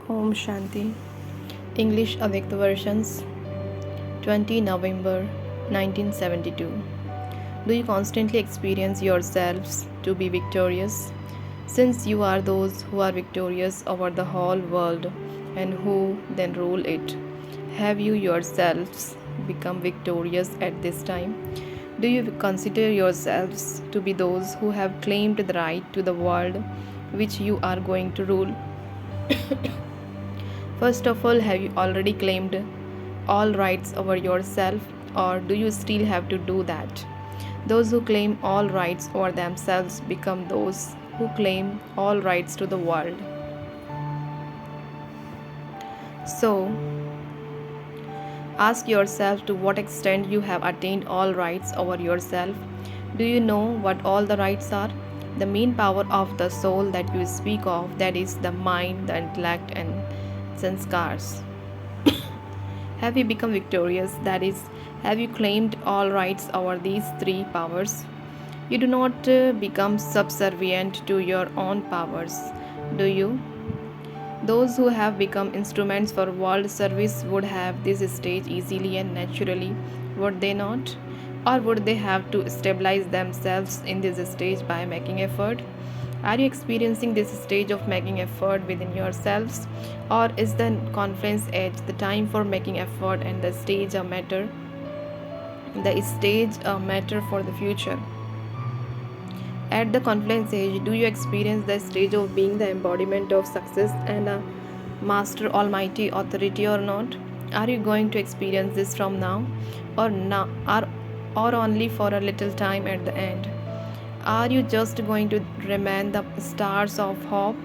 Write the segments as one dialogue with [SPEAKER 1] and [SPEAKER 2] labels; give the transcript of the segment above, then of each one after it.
[SPEAKER 1] Om Shanti. English Avyakt versions 20 November 1972. Do you constantly experience yourselves to be victorious? Since you are those who are victorious over the whole world and who then rule it, have you yourselves become victorious at this time? Do you consider yourselves to be those who have claimed the right to the world which you are going to rule? First of all, have you already claimed all rights over yourself, or do you still have to do that? Those who claim all rights over themselves become those who claim all rights to the world. So, ask yourself to what extent you have attained all rights over yourself. Do you know what all the rights are? The main power of the soul that you speak of, that is the mind, the intellect, and sanskars. Have you become victorious? That is, have you claimed all rights over these three powers? You do not become subservient to your own powers, do you? Those who have become instruments for world service would have this stage easily and naturally, would they not? Or would they have to stabilize themselves in this stage by making effort? Are you experiencing this stage of making effort within yourselves? Or is the confluence age the time for making effort and the stage a matter for the future? At the confluence age, do you experience the stage of being the embodiment of success and a master almighty authority or not? Are you going to experience this from now or only for a little time at the end? Are you just going to remain the stars of hope?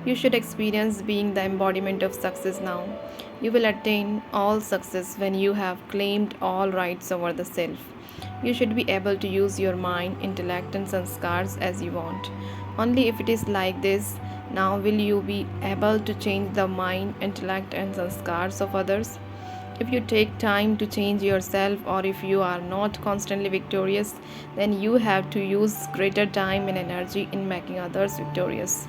[SPEAKER 1] You should experience being the embodiment of success now. You will attain all success when you have claimed all rights over the self. You should be able to use your mind, intellect, and sanskars as you want. Only if it is like this, now will you be able to change the mind, intellect, and sanskars of others. If you take time to change yourself, or if you are not constantly victorious, then you have to use greater time and energy in making others victorious.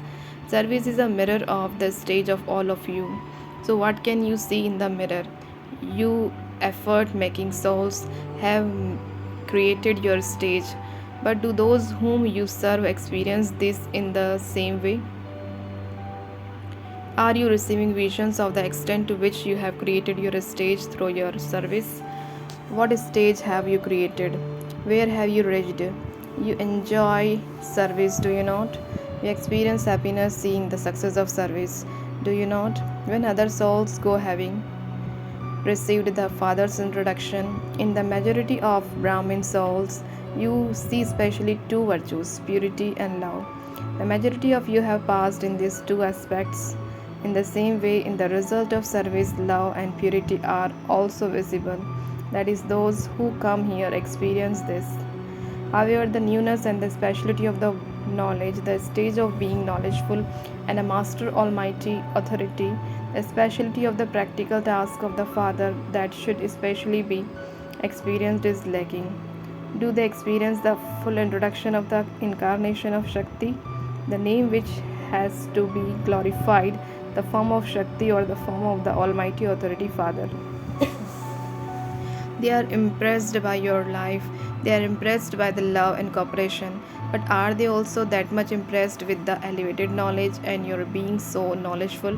[SPEAKER 1] Service is a mirror of the stage of all of you. So, what can you see in the mirror? You effort making souls have created your stage, but do those whom you serve experience this in the same way? Are you receiving visions of the extent to which you have created your stage through your service? What stage have you created? Where have you reached? You enjoy service, do you not? You experience happiness seeing the success of service, do you not? When other souls go having received the Father's introduction, in the majority of Brahmin souls, you see especially two virtues, purity and love. The majority of you have passed in these two aspects. In the same way, in the result of service, love and purity are also visible. That is, those who come here experience this. However, the newness and the speciality of the knowledge, the stage of being knowledgeful and a master almighty authority, the speciality of the practical task of the Father that should especially be experienced is lacking. Do they experience the full introduction of the incarnation of Shakti, the name which has to be glorified, the form of Shakti or the form of the Almighty Authority Father? They are impressed by your life, they are impressed by the love and cooperation, but are they also that much impressed with the elevated knowledge and your being so knowledgeful?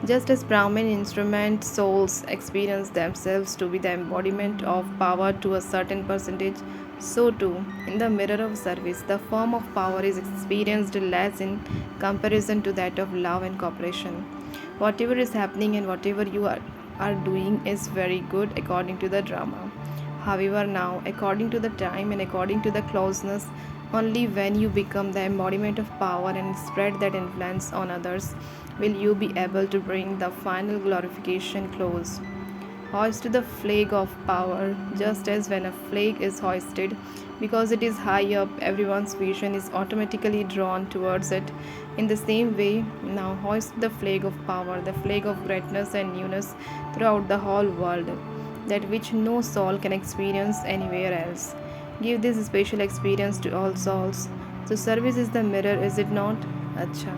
[SPEAKER 1] Just as Brahmin instrument souls experience themselves to be the embodiment of power to a certain percentage, so too, in the mirror of service, the form of power is experienced less in comparison to that of love and cooperation. Whatever is happening and whatever you are doing is very good according to the drama. However, now, according to the time and according to the closeness, only when you become the embodiment of power and spread that influence on others will you be able to bring the final glorification close. Hoist the flag of power, just as when a flag is hoisted, because it is high up, everyone's vision is automatically drawn towards it. In the same way, now hoist the flag of power, the flag of greatness and newness throughout the whole world, that which no soul can experience anywhere else. Give this special experience to all souls. So, service is the mirror, is it not? Acha.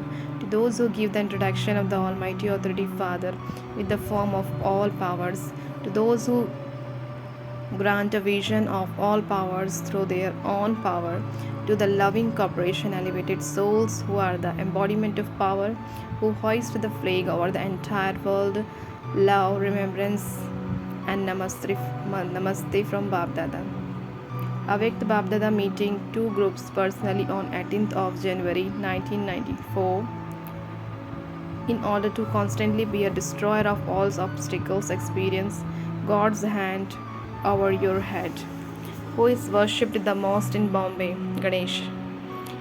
[SPEAKER 1] those who give the introduction of the Almighty Authority Father with the form of all powers, to those who grant a vision of all powers through their own power, to the loving corporation elevated souls who are the embodiment of power, who hoist the flag over the entire world, love, remembrance, and namaste from Bab Dada. Avyakt Bab Dada meeting two groups personally on 18th of January 1994 in order to constantly be a destroyer of all obstacles. Experience God's hand over your head. Who is worshipped the most in Bombay? Ganesh.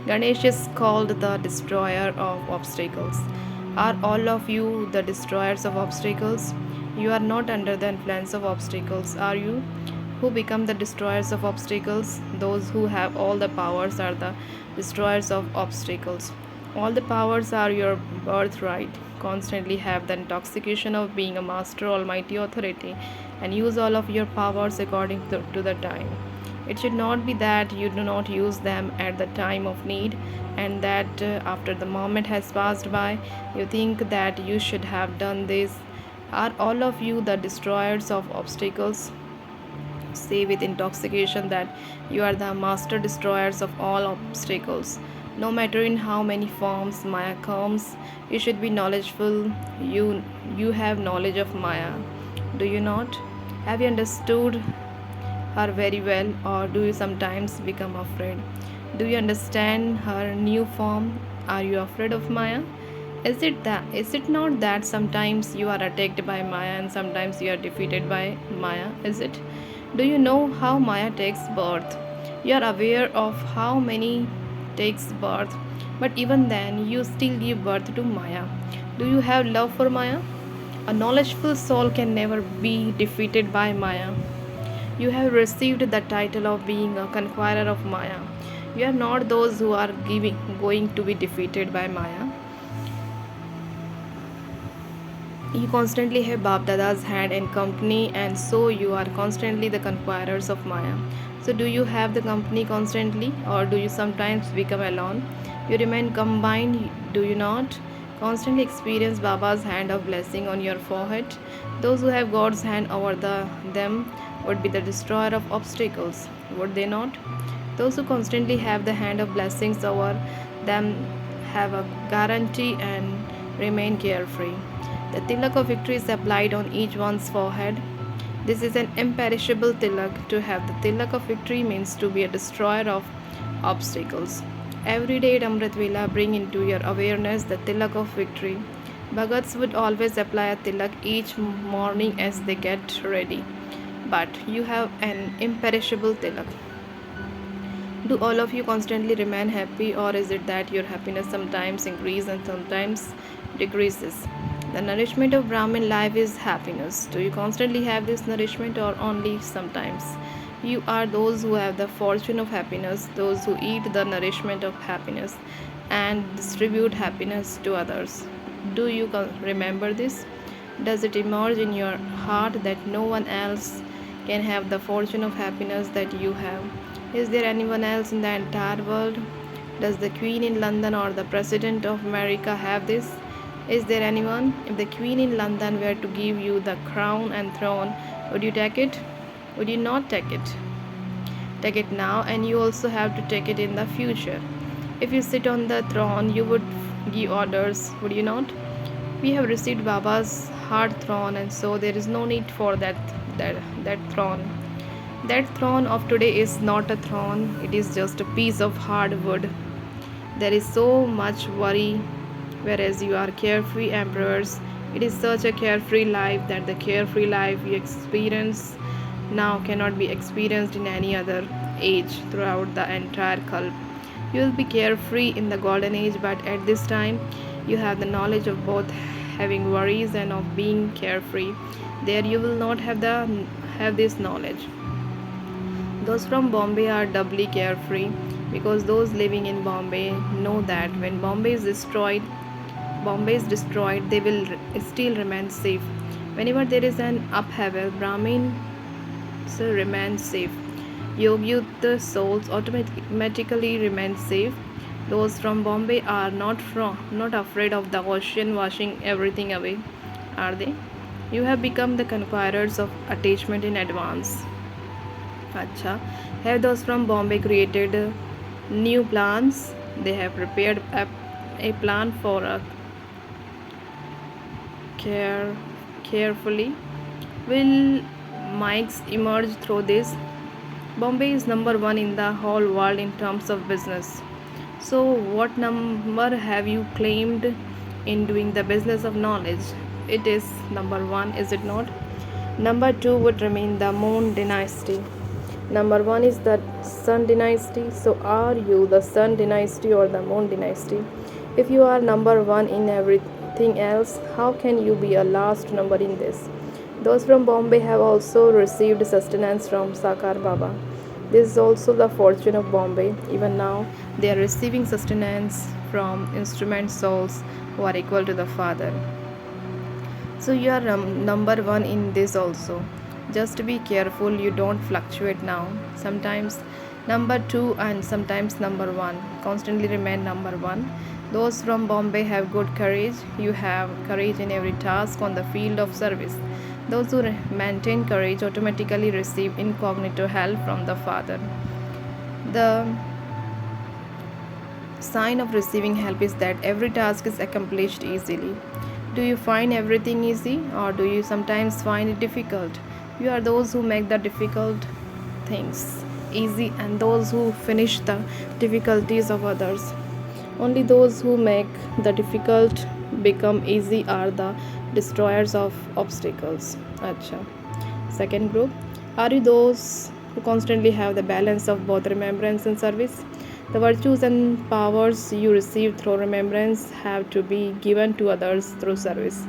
[SPEAKER 1] Ganesh is called the destroyer of obstacles. Are all of you the destroyers of obstacles? You are not under the influence of obstacles, are you? Who become the destroyers of obstacles? Those who have all the powers are the destroyers of obstacles. All the powers are your birthright. Constantly have the intoxication of being a master almighty authority and use all of your powers according to the time. It should not be that you do not use them at the time of need and that after the moment has passed by, you think that you should have done this. Are all of you the destroyers of obstacles? Say with intoxication that you are the master destroyers of all obstacles. No matter in how many forms Maya comes, you should be knowledgeful. You have knowledge of Maya. Do you not? Have you understood her very well, or do you sometimes become afraid? Do you understand her new form? Are you afraid of Maya? Is it not that sometimes you are attacked by Maya and sometimes you are defeated by Maya? Is it? Do you know how Maya takes birth? You are aware of how many takes birth, but even then you still give birth to Maya. Do you have love for Maya? A knowledgeful soul can never be defeated by Maya. You have received the title of being a conqueror of Maya. You are not those who are going to be defeated by Maya. You constantly have Bab Dada's hand and company, and so you are constantly the conquerors of Maya. So, do you have the company constantly, or do you sometimes become alone? You remain combined, do you not? Constantly experience Baba's hand of blessing on your forehead. Those who have God's hand over them would be the destroyer of obstacles, would they not? Those who constantly have the hand of blessings over them have a guarantee and remain carefree. The tilak of victory is applied on each one's forehead. This is an imperishable tilak. To have the tilak of victory means to be a destroyer of obstacles. Every day at Amrit Vela, bring into your awareness the tilak of victory. Bhagats would always apply a tilak each morning as they get ready. But you have an imperishable tilak. Do all of you constantly remain happy, or is it that your happiness sometimes increases and sometimes decreases? The nourishment of Brahmin life is happiness. Do you constantly have this nourishment, or only sometimes? You are those who have the fortune of happiness, those who eat the nourishment of happiness and distribute happiness to others. Do you remember this? Does it emerge in your heart that no one else can have the fortune of happiness that you have? Is there anyone else in the entire world? Does the Queen in London or the President of America have this? Is there anyone? If the Queen in London were to give you the crown and throne, would you take it? Would you not take it? Take it now, and you also have to take it in the future. If you sit on the throne, you would give orders, would you not? We have received Baba's hard throne, and so there is no need for that throne. That throne of today is not a throne, it is just a piece of hard wood. There is so much worry, whereas you are carefree emperors. It is such a carefree life that the carefree life you experience now cannot be experienced in any other age throughout the entire Kalp. You will be carefree in the golden age, but at this time you have the knowledge of both having worries and of being carefree. There you will not have this knowledge. Those from Bombay are doubly carefree because those living in Bombay know that when Bombay is destroyed, they will still remain safe. Whenever there is an upheaval, Brahmin remain safe. Yogyuta souls automatically remain safe. Those from Bombay are not afraid of the ocean washing everything away, are they? You have become the conquerors of attachment in advance. Acha, have those from Bombay created new plans? They have prepared a plan for a care carefully. Will Mike's emerge through this? Bombay is number one in the whole world in terms of business. So, what number have you claimed in doing the business of knowledge? It is number one, is it not? Number two would remain the Moon dynasty. Number one is the Sun dynasty. So, are you the Sun dynasty or the Moon dynasty? If you are number one in everything else, how can you be a last number in this? Those from Bombay have also received sustenance from Sakar Baba. This is also the fortune of Bombay. Even now, they are receiving sustenance from instrument souls who are equal to the Father. So you are number one in this also. Just be careful you don't fluctuate now. Sometimes number two and sometimes number one. Constantly remain number one. Those from Bombay have good courage. You have courage in every task on the field of service. Those who maintain courage automatically receive incognito help from the Father. The sign of receiving help is that every task is accomplished easily. Do you find everything easy or do you sometimes find it difficult? You are those who make the difficult things easy and those who finish the difficulties of others. Only those who make the difficult become easy are the destroyers of obstacles. Acha. Second group, are you those who constantly have the balance of both remembrance and service? The virtues and powers you receive through remembrance have to be given to others through service.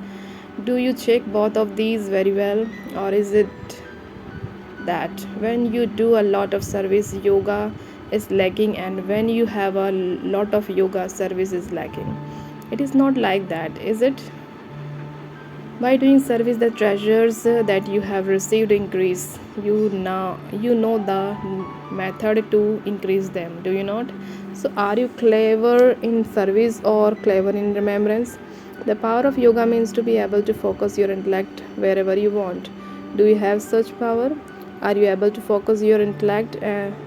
[SPEAKER 1] Do you check both of these very well, or is it that when you do a lot of service, yoga is lacking, and when you have a lot of yoga, service is lacking? It is not like that, is it? By doing service, the treasures that you have received increase. You know the method to increase them, do you not? So, are you clever in service or clever in remembrance? The power of yoga means to be able to focus your intellect wherever you want. Do you have such power? Are you able to focus your intellect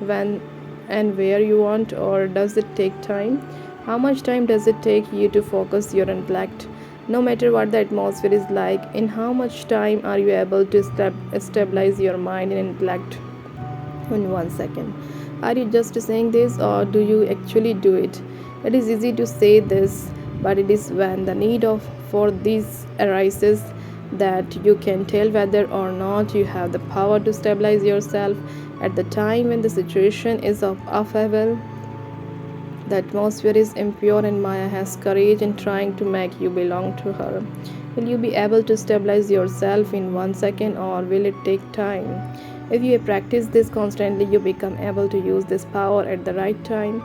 [SPEAKER 1] when and where you want, or does it take time? How much time does it take you to focus your intellect? No matter what the atmosphere is like, in how much time are you able to stabilize your mind and intellect in 1 second? Are you just saying this or do you actually do it? It is easy to say this, but it is when the need of for this arises that you can tell whether or not you have the power to stabilize yourself at the time when the situation is of upheaval. The atmosphere is impure and Maya has courage in trying to make you belong to her. Will you be able to stabilize yourself in 1 second or will it take time? If you practice this constantly, you become able to use this power at the right time.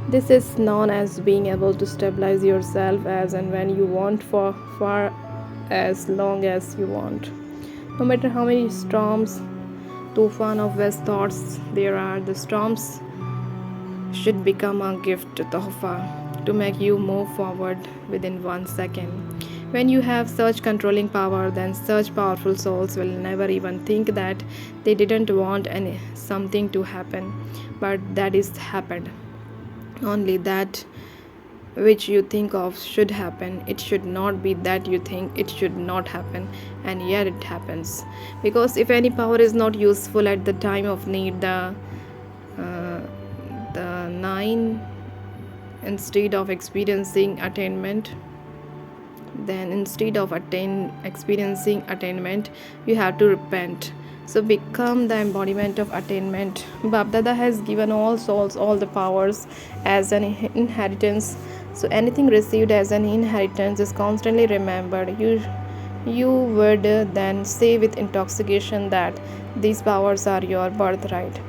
[SPEAKER 1] This is known as being able to stabilize yourself as and when you want for far as long as you want. No matter how many storms, tufan of west thoughts there are, the storms should become a gift to Tohfa to make you move forward within 1 second. When you have such controlling power, then such powerful souls will never even think that they didn't want something to happen, but that is happened. Only that which you think of should happen. It should not be that you think it should not happen, and yet it happens. Because if any power is not useful at the time of need, the nine, instead of experiencing attainment, then instead of experiencing attainment, you have to repent. So become the embodiment of attainment. Babdada has given all souls all the powers as an inheritance. So anything received as an inheritance is constantly remembered. You would then say with intoxication that these powers are your birthright.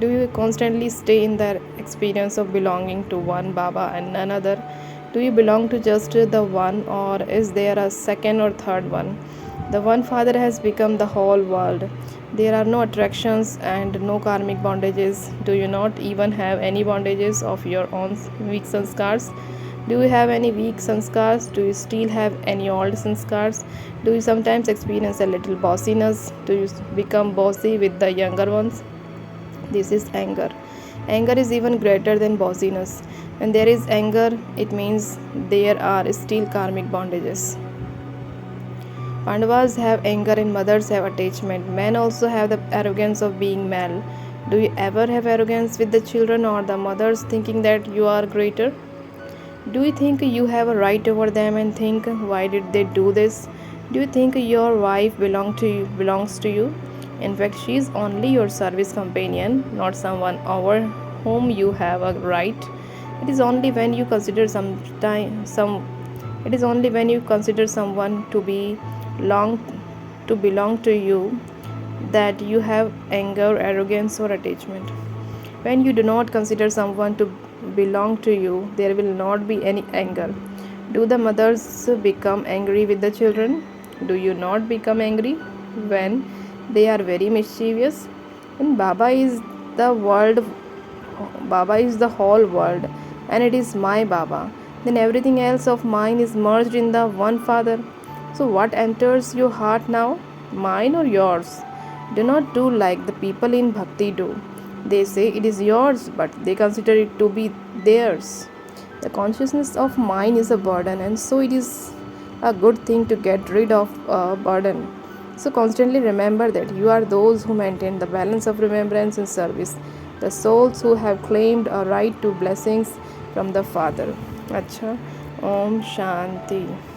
[SPEAKER 1] Do you constantly stay in the experience of belonging to one Baba and another? Do you belong to just the one, or is there a second or third one? The one father has become the whole world. There are no attractions and no karmic bondages. Do you not even have any bondages of your own weak sanskars? Do you have any weak sanskars? Do you still have any old sanskars? Do you sometimes experience a little bossiness? Do you become bossy with the younger ones? This is anger. Anger is even greater than bossiness. When there is anger, it means there are still karmic bondages. Pandavas have anger and mothers have attachment. Men also have the arrogance of being male. Do you ever have arrogance with the children or the mothers thinking that you are greater? Do you think you have a right over them and think, why did they do this? Do you think your wife belongs to you? In fact, she is only your service companion, not someone over whom you have a right. It is only when you consider it is only when you consider someone long to belong to you that you have anger, arrogance, or attachment. When you do not consider someone to belong to you, there will not be any anger. Do the mothers become angry with the children? Do you not become angry when they are very mischievous? When the world, Baba is the whole world, and it is my Baba. Then everything else of mine is merged in the one Father. So, what enters your heart now? Mine or yours? Do not do like the people in Bhakti do. They say it is yours, but they consider it to be theirs. The consciousness of mine is a burden, and so it is a good thing to get rid of a burden. So, constantly remember that you are those who maintain the balance of remembrance and service, the souls who have claimed a right to blessings from the Father. Acha, Om Shanti.